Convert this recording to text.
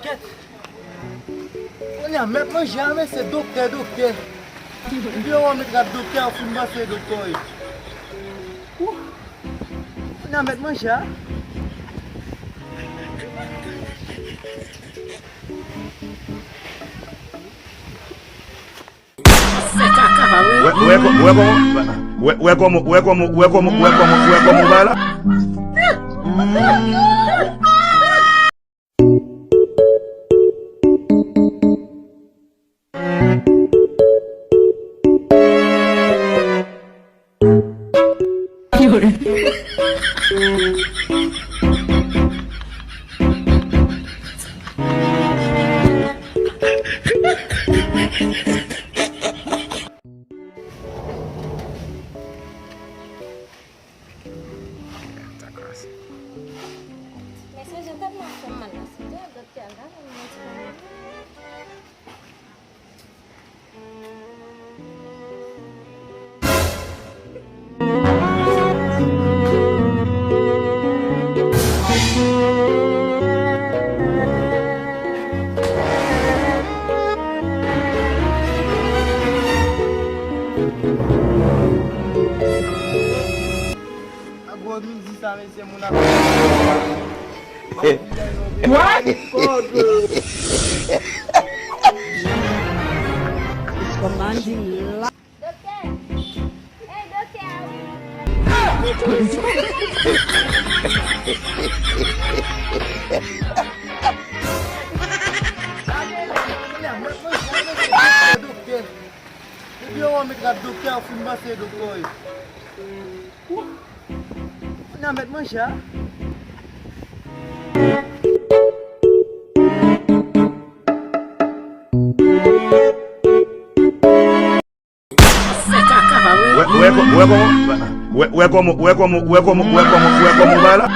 Ket. Olha, met man jamais c'est Doktè. Viens on mettra Doktè au film c'est Doktè. Olha, met man já. Como bala? Message ntar masuk mana sih? Doktè kan message. Agora me diz também se é muna. What? Commanding Doktè, Doktè. Olha, met man jamais c'est Doktè. Viens on mettra Doktè au film c'est Doktè. Olha, met man já. Como bala?